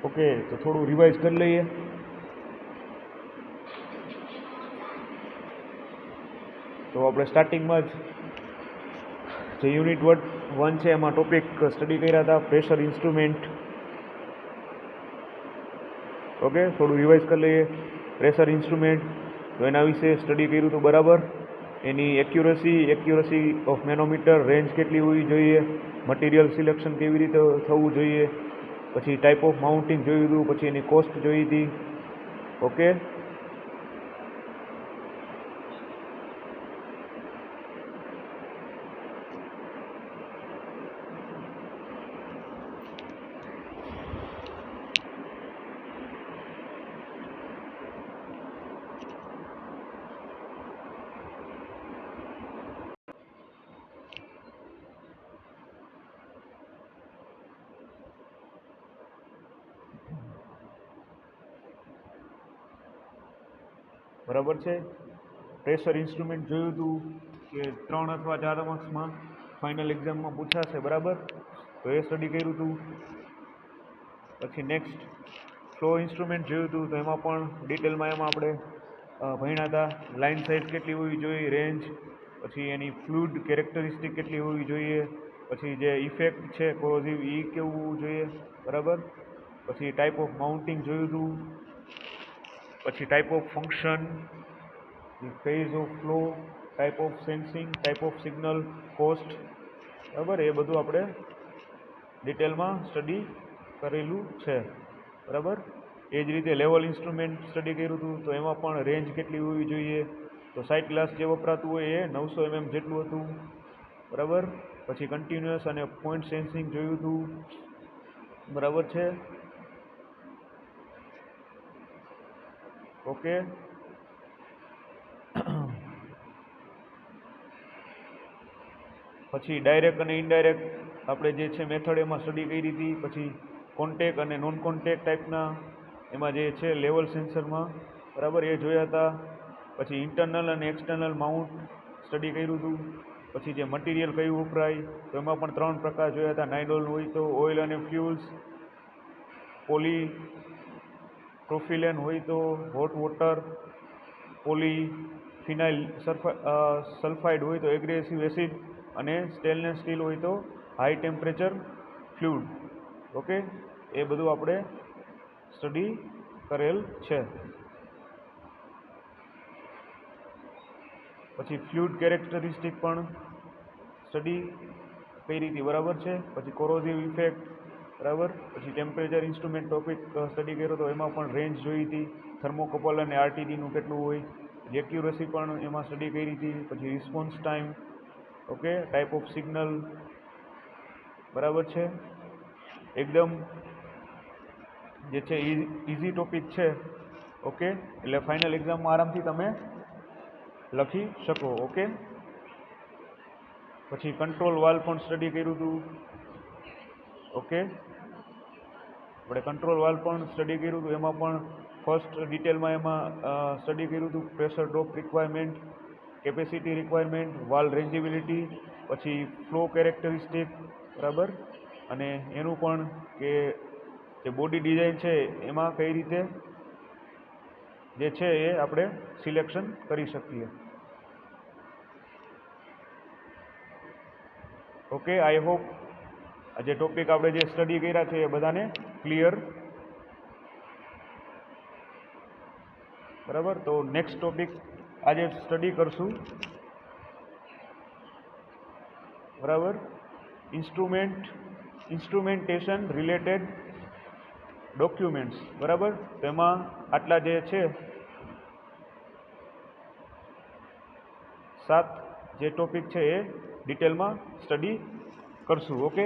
Okay, તો થોડું revise કરી લઈએ. તો આપણે સ્ટાર્ટિંગમાં જ જે યુનિટ 1 છે એમાં ટોપિક સ્ટડી કર્યા હતા પ્રેશર ઇન્સ્ટ્રુમેન્ટ. ઓકે, થોડું રિવાઇઝ કરી લઈએ. પ્રેશર ઇન્સ્ટ્રુમેન્ટ, તો એના વિશે સ્ટડી કર્યું હતું બરાબર. એની એક્યુરસી ઓફ મેનોમીટર, રેન્જ કેટલી હોવી જોઈએ, મટીરિયલ સિલેક્શન કેવી રીતે થવું જોઈએ, પછી ટાઈપ ઓફ માઉન્ટિંગ જોયું હતું, પછી એની કોસ્ટ જોઈ હતી. ઓકે, બરાબર છે. પ્રેશર ઇન્સ્ટ્રુમેન્ટ જોયું હતું કે 3 અથવા 4 માર્ક્સમાં ફાઇનલ એક્ઝામમાં પૂછાશે બરાબર, તો એ સ્ટડી કર્યું હતું. પછી નેક્સ્ટ ફ્લો ઇન્સ્ટ્રુમેન્ટ જોયું હતું, તો એમાં પણ ડિટેલમાં એમાં આપણે ભણ્યા હતા. લાઇન સાઇઝ કેટલી હોવી જોઈએ, રેન્જ, પછી એની ફ્લુઇડ કેરેક્ટરિસ્ટિક કેટલી હોવી જોઈએ, પછી જે ઇફેક્ટ છે કોરોઝિવ એ કેવું હોવું જોઈએ બરાબર. પછી ટાઈપ ઓફ માઉન્ટિંગ જોયું હતું, પછી type of function, phase of flow, type of sensing, type of signal, cost બરાબર. એ બધું આપણે ડિટેલમાં સ્ટડી કરેલું છે બરાબર. એ જ રીતે લેવલ ઇન્સ્ટ્રુમેન્ટ સ્ટડી કર્યું હતું, તો એમાં પણ રેન્જ કેટલી હોવી જોઈએ, તો સાઇટ ગ્લાસ જે વપરાતું હોય એ 900 mm જેટલું હતું બરાબર. પછી કન્ટિન્યુઅસ અને પોઈન્ટ સેન્સિંગ જોયું હતું બરાબર છે. ઓકે, પછી ડાયરેક્ટ અને ઇનડાયરેક્ટ આપણે જે છે મેથડ એમાં સ્ટડી કરી હતી. પછી કોન્ટેક અને નોન કોન્ટેક ટાઈપના એમાં જે છે લેવલ સેન્સરમાં બરાબર એ જોયા હતા. પછી ઇન્ટરનલ અને એક્સટર્નલ માઉન્ટ સ્ટડી કર્યું હતું. પછી જે મટીરિયલ કયું વપરાય, તો એમાં પણ 3 પ્રકાર જોયા હતા. નાઇલોન હોય તો, ઓઇલ અને ફ્યુલ્સ, પોલી પ્રોફિલેન હોય તો, હોટ વોટર, પોલી ફિનાઇલ સલ્ફાઇડ હોય તો એગ્રેસિવ એસિડ, અને સ્ટેનલેસ સ્ટીલ હોય તો હાઈ ટેમ્પરેચર ફ્લુઇડ. ઓકે, એ બધું આપણે સ્ટડી કરેલ છે. પછી ફ્લુઇડ કેરેક્ટરિસ્ટિક પણ સ્ટડી કરી હતી બરાબર છે. પછી કોરોઝિવ ઇફેક્ટ બરાબર. પછી ટેમ્પરેચર ઇન્સ્ટ્રુમેન્ટ ટોપિક સ્ટડી કર્યો તો એમાં પણ રેન્જ જોઈ હતી, થર્મોકપલ અને આરટીડીનું કેટલું હોય. એક્યુરસી પણ એમાં સ્ટડી કરી હતી. પછી response time, okay, type of signal બરાબર છે. એકદમ જે છે ઇઝી ટોપિક છે. ઓકે, એટલે ફાઇનલ એક્ઝામમાં આરામથી તમે લખી શકો. ઓકે, પછી કંટ્રોલ વાલ્વ પણ સ્ટડી કર્યું હતું. ઓકે, આપણે કંટ્રોલ વાલ્વ પણ સ્ટડી કર્યું હતું. એમાં પણ ફર્સ્ટ ડિટેલમાં એમાં સ્ટડી કર્યું હતું pressure drop requirement, capacity requirement, valve rangeability, પછી ફ્લો કેરેક્ટરિસ્ટિક બરાબર. અને એનું પણ કે જે બોડી ડિઝાઇન છે એમાં કઈ રીતે જે છે એ આપણે સિલેક્શન કરી શકીએ. ઓકે, આઈ હોપ આ જે ટોપિક આપણે જે સ્ટડી કર્યા છે એ બધાને ક્લિયર બરાબર. તો નેક્સ્ટ ટોપિક આજે સ્ટડી કરશું બરાબર, ઇન્સ્ટ્રુમેન્ટેશન રિલેટેડ ડોક્યુમેન્ટ્સ બરાબર. તેમાં આટલા જે છે 7 જે ટોપિક છે એ ડિટેલમાં સ્ટડી કરશું. ઓકે,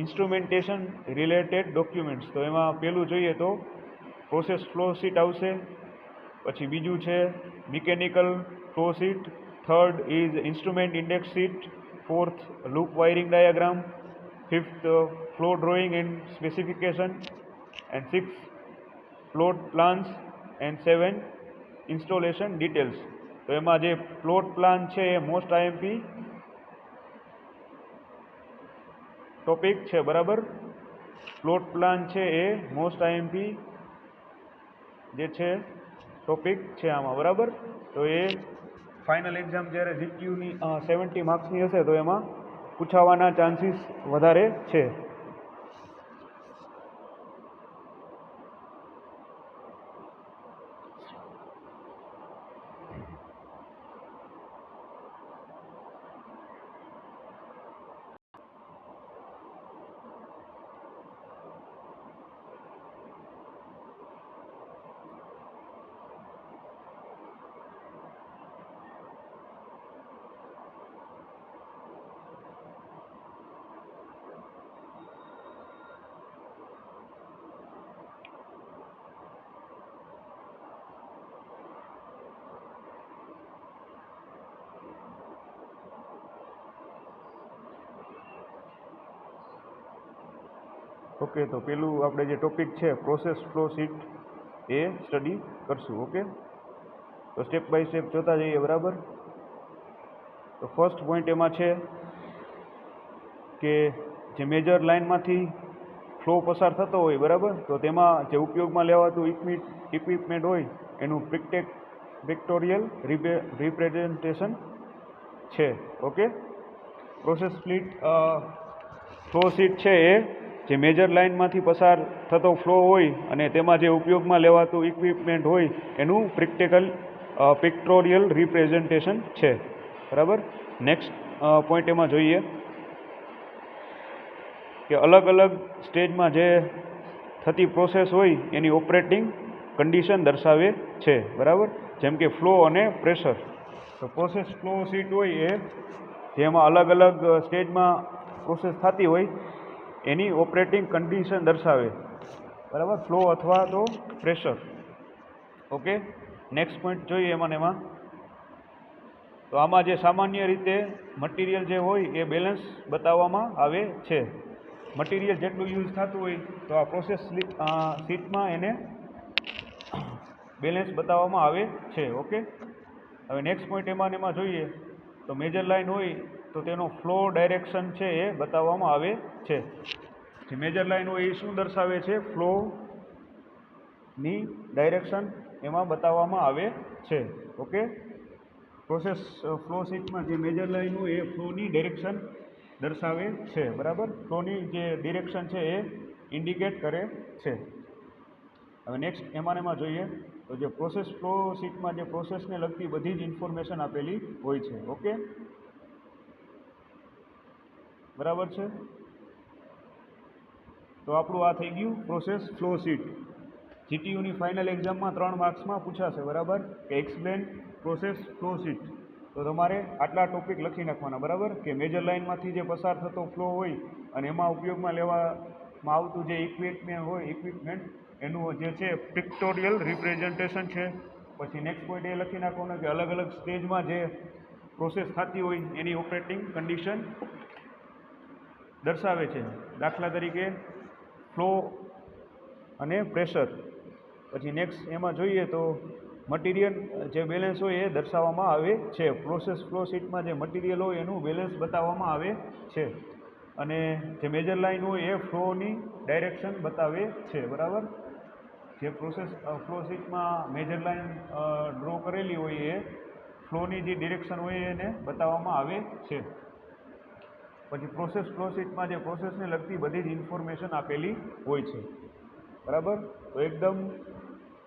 ઇન્સ્ટ્રુમેન્ટેશન રિલેટેડ ડોક્યુમેન્ટ્સ, તો એમાં પહેલું જોઈએ તો પ્રોસેસ ફ્લો શીટ આવશે. પછી બીજું છે mechanical flow sheet, third is instrument index sheet, fourth loop wiring diagram, fifth flow drawing and specification, and 6 plot plans, and 7 installation details. તો એમાં જે પ્લોટ પ્લાન છે એ મોસ્ટ આઈએમપી ટોપિક છે બરાબર. ફ્લોટ પ્લાન છે એ મોસ્ટ આઈએમપી જે છે topic છે આમાં, બરાબર. તો એ ફાઇનલ એક્ઝામ જ્યારે જીટીયુની 70 માર્ક્સની હશે તો એમાં પૂછાવાના ચાન્સીસ વધારે છે. ઓકે, તો પેલું આપણે જે ટોપિક છે પ્રોસેસ ફ્લો શીટ એ સ્ટડી કરશું. ઓકે, તો સ્ટેપ બાય સ્ટેપ જોતા જઈએ, બરાબર. તો ફર્સ્ટ પોઈન્ટ એમાં છે કે જે મેજર લાઇનમાંથી ફ્લો પસાર થતો હોય, બરાબર, તો તેમાં જે ઉપયોગમાં લેવાતું ઇક્વિપમેન્ટ હોય એનું પિક્ટોરિયલ રિપ્રેઝન્ટેશન છે. ઓકે, પ્રોસેસ ફ્લો શીટ છે એ જે મેજર લાઇનમાંથી પસાર થતો ફ્લો હોય અને તેમાં જે ઉપયોગમાં લેવાતું ઇક્વિપમેન્ટ હોય એનું પિક્ટોરિયલ રિપ્રેઝન્ટેશન છે, બરાબર. નેક્સ્ટ પોઈન્ટ એમાં જોઈએ કે અલગ અલગ સ્ટેજમાં જે થતી પ્રોસેસ હોય એની ઓપરેટિંગ કન્ડિશન દર્શાવે છે, બરાબર. જેમ કે ફ્લો અને પ્રેશર. તો પ્રોસેસ ફ્લો શીટ હોય એ જેમાં અલગ અલગ સ્ટેજમાં પ્રોસેસ થતી હોય એની ઓપરેટિંગ કન્ડિશન દર્શાવે, બરાબર, ફ્લો અથવા તો પ્રેશર. ઓકે, નેક્સ્ટ પોઈન્ટ જોઈએ એમાં તો આમાં જે સામાન્ય રીતે મટીરિયલ જે હોય એ બેલેન્સ બતાવવામાં આવે છે. મટીરિયલ જેટલું યુઝ થતું હોય તો આ પ્રોસેસ શીટમાં એને બેલેન્સ બતાવવામાં આવે છે. ઓકે, હવે નેક્સ્ટ પોઈન્ટ એમાં જોઈએ તો મેજર લાઇન હોય તો તેનો ફ્લો ડાયરેક્શન છે એ બતાવવામાં આવે છે. જે મેજર લાઇન હોય એ શું દર્શાવે છે? ફ્લોની ડાયરેક્શન એમાં બતાવવામાં આવે છે. ઓકે, પ્રોસેસ ફ્લો શીટમાં જે મેજર લાઇન હોય એ ફ્લોની ડાયરેક્શન દર્શાવે છે, બરાબર. ફ્લોની જે ડિરેક્શન છે એ ઇન્ડિકેટ કરે છે. હવે નેક્સ્ટ એમાં જોઈએ તો જે પ્રોસેસ ફ્લો શીટમાં જે પ્રોસેસને લગતી બધી જ ઇન્ફોર્મેશન આપેલી હોય છે. ઓકે, બરાબર છે. તો આપણું આ થઈ ગયું પ્રોસેસ ફ્લો શીટ. જીટીયુની ફાઇનલ એક્ઝામમાં 3 માર્ક્સમાં પૂછાશે, બરાબર, કે એક્સપ્લેન પ્રોસેસ ફ્લો શીટ. તો તમારે આટલા ટોપિક લખી નાખવાના, બરાબર, કે મેજર લાઇનમાંથી જે પસાર થતો ફ્લો હોય અને એમાં ઉપયોગમાં લેવામાં આવતું જે ઇક્વિપમેન્ટ એનું જે છે પિક્ટોરિયલ રિપ્રેઝન્ટેશન છે. પછી નેક્સ્ટ પોઈન્ટ એ લખી નાખવાનું કે અલગ અલગ સ્ટેજમાં જે પ્રોસેસ થતી હોય એની ઓપરેટિંગ કન્ડિશન દર્શાવે છે. દાખલા તરીકે ફ્લો અને પ્રેશર. પછી નેક્સ્ટ એમાં જોઈએ તો મટીરિયલ જે બેલેન્સ હોય એ દર્શાવવામાં આવે છે. પ્રોસેસ ફ્લો શીટમાં જે મટીરિયલ હોય એનું બેલેન્સ બતાવવામાં આવે છે. અને જે મેજર લાઇન હોય એ ફ્લોની ડાયરેક્શન બતાવે છે, બરાબર. જે પ્રોસેસ ફ્લો શીટમાં મેજર લાઇન ડ્રો કરેલી હોય એ ફ્લોની જે ડિરેક્શન હોય એને બતાવવામાં આવે છે. પછી પ્રોસેસ ફ્લો શીટમાં જે પ્રોસેસને લગતી બધી જ ઇન્ફોર્મેશન આપેલી હોય છે, બરાબર. તો એકદમ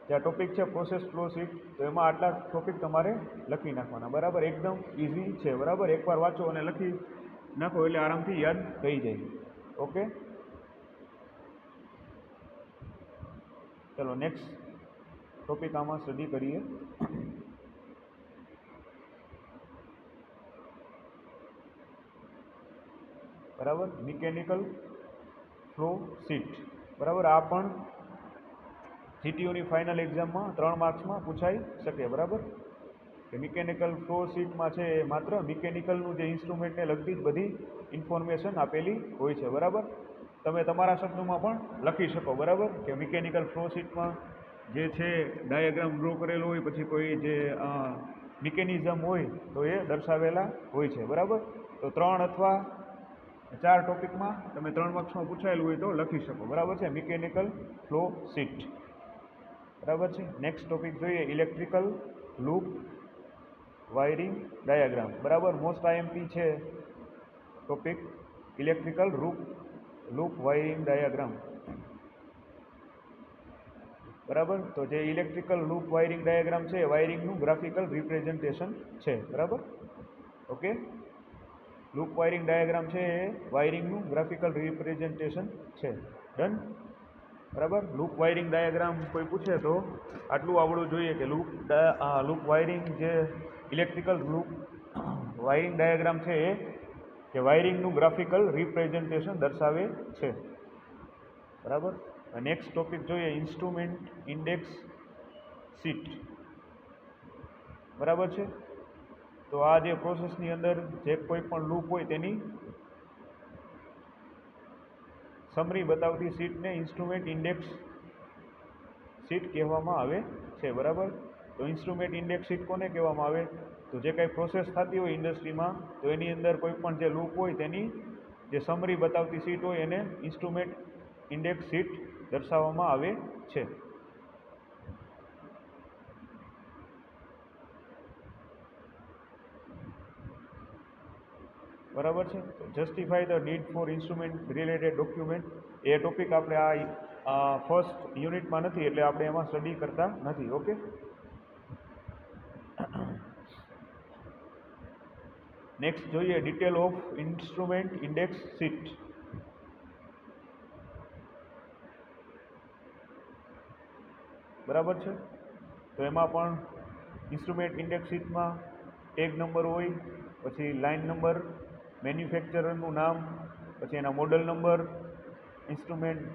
જે આ ટોપિક છે પ્રોસેસ ફ્લો શીટ, તો એમાં આટલા ટોપિક તમારે લખી નાખવાના, બરાબર. એકદમ ઇઝી છે, બરાબર. એકવાર વાંચો અને લખી નાખો એટલે આરામથી યાદ થઈ જાય. ઓકે, ચલો નેક્સ્ટ ટોપિક આમાં સ્ટડી કરીએ. બરાબર, મિકેનિકલ ફ્લો શીટ, બરાબર. આ પણ જીટીયુની ફાઇનલ એક્ઝામમાં 3 માર્ક્સમાં પૂછાઈ શકે, બરાબર. કે મિકેનિકલ ફ્લો શીટમાં છે એ માત્ર મિકેનિકલનું જે ઇન્સ્ટ્રુમેન્ટને લગતી જ બધી ઇન્ફોર્મેશન આપેલી હોય છે, બરાબર. તમે તમારા શબ્દોમાં પણ લખી શકો, બરાબર, કે મિકેનિકલ ફ્લો શીટમાં જે છે ડાયાગ્રામ ડ્રો કરેલો હોય, પછી કોઈ જે મિકેનિઝમ હોય તો એ દર્શાવેલા હોય છે, બરાબર. તો 3 અથવા 4 ટોપિકમાં તમે 3 માર્ક્સમાં પૂછાયેલું હોય તો લખી શકો, બરાબર છે. મિકેનિકલ ફ્લો શીટ, બરાબર છે. નેક્સ્ટ ટોપિક જોઈએ ઇલેક્ટ્રિકલ લૂપ વાયરિંગ ડાયાગ્રામ, બરાબર. મોસ્ટ આઈએમપી છે topic electrical loop wiring diagram, બરાબર. તો જે ઇલેક્ટ્રિકલ લૂપ વાયરિંગ ડાયાગ્રામ છે વાયરિંગનું ગ્રાફિકલ રિપ્રેઝન્ટેશન છે, બરાબર. ઓકે, લૂપ વાયરિંગ ડાયાગ્રામ છે એ વાયરિંગનું ગ્રાફિકલ રિપ્રેઝન્ટેશન છે. ડન, બરાબર. લૂપ વાયરિંગ ડાયાગ્રામ કોઈ પૂછે તો આટલું આવડવું જોઈએ કે લૂપ વાયરિંગ જે ઇલેક્ટ્રિકલ લૂપ વાયરિંગ ડાયાગ્રામ છે એ કે વાયરિંગનું ગ્રાફિકલ રિપ્રેઝન્ટેશન દર્શાવે છે, બરાબર. નેક્સ્ટ ટોપિક જોઈએ ઇન્સ્ટ્રુમેન્ટ ઇન્ડેક્સ શીટ, બરાબર છે. તો આ જે પ્રોસેસની અંદર જે કોઈ પણ લૂપ હોય તેની સમરી બતાવતી શીટને ઇન્સ્ટ્રુમેન્ટ ઇન્ડેક્સ શીટ કહેવામાં આવે છે, બરાબર. તો ઇન્સ્ટ્રુમેન્ટ ઇન્ડેક્સ શીટ કોને કહેવામાં આવે? તો જે કંઈ પ્રોસેસ થતી હોય ઇન્ડસ્ટ્રીમાં તો એની અંદર કોઈ પણ જે લૂપ હોય તેની જે સમરી બતાવતી શીટ હોય એને ઇન્સ્ટ્રુમેન્ટ ઇન્ડેક્સ શીટ દર્શાવવામાં આવે છે, બરાબર છે. Justify the need four instrument related document, A topic આપણે આ ફર્સ્ટ યુનિટમાં નથી એટલે આપણે એમાં સ્ટડી કરતા નથી. ઓકે, નેક્સ્ટ જોઈએ detail of instrument index sheet, બરાબર છે. તો એમાં પણ ઇન્સ્ટ્રુમેન્ટ ઇન્ડેક્સ શીટમાં ટેગ નંબર હોય, પછી લાઇન નંબર, મેન્યુફેક્ચરરનું નામ, પછી એના મોડલ નંબર, ઇન્સ્ટ્રુમેન્ટ.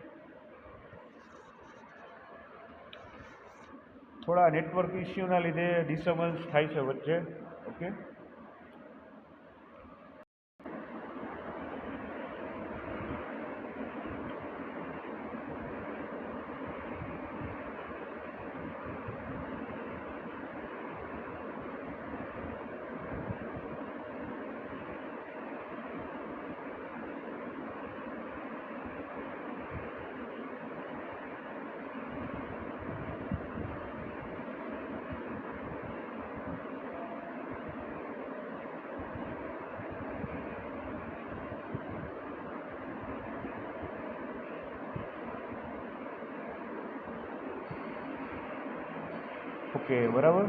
થોડા નેટવર્ક ઇસ્યુના લીધે ડિસ્ટર્બન્સ થાય છે વચ્ચે. ઓકે, ઓકે, બરાબર.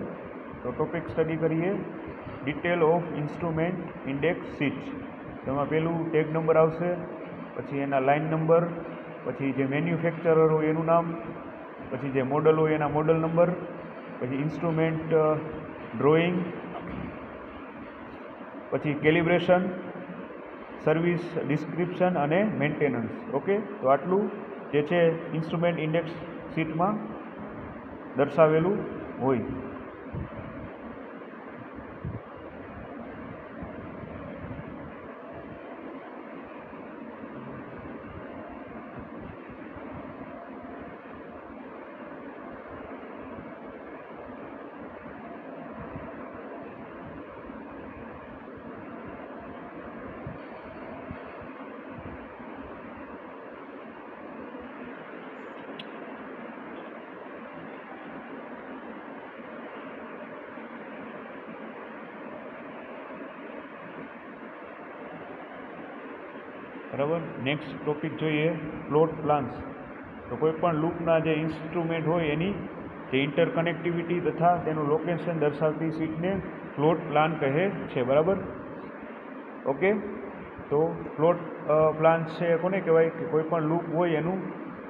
તો ટોપિક સ્ટડી કરીએ detail of instrument index sheet. તેમાં પેલું ટેગ નંબર આવશે, પછી એના લાઇન નંબર, પછી જે મેન્યુફેક્ચરર હોય એનું નામ, પછી જે મોડલ હોય એના મોડલ નંબર, પછી ઇન્સ્ટ્રુમેન્ટ ડ્રોઈંગ, પછી કેલિબ્રેશન, સર્વિસ ડિસ્ક્રિપ્શન અને મેન્ટેનન્સ. ઓકે, તો આટલું જે છે ઇન્સ્ટ્રુમેન્ટ ઇન્ડેક્સ શીટમાં દર્શાવેલું હોય. બરાબર. નેક્સ્ટ ટોપિક જોઈએ પ્લોટ પ્લાન્સ. તો કોઈ પણ લૂપના જે ઇન્સ્ટ્રુમેન્ટ હોય એની જે ઇન્ટરકનેક્ટિવિટી તથા તેનું લોકેશન દર્શાવતી શીટને પ્લોટ પ્લાન કહે છે, બરાબર. ઓકે, તો પ્લોટ પ્લાન્સ છે કોને કહેવાય કે કોઈ પણ લૂપ હોય એનું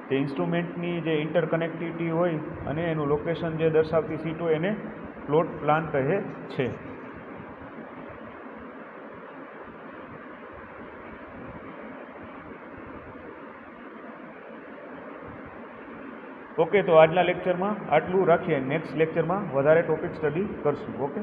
જે ઇન્સ્ટ્રુમેન્ટની જે ઇન્ટરકનેક્ટિવિટી હોય અને એનું લોકેશન જે દર્શાવતી શીટ હોય એને પ્લોટ પ્લાન કહે છે. ઓકે, તો આજના લેક્ચરમાં આટલું રાખીએ. નેક્સ્ટ લેક્ચરમાં વધારે ટોપિક સ્ટડી કરશું. ઓકે.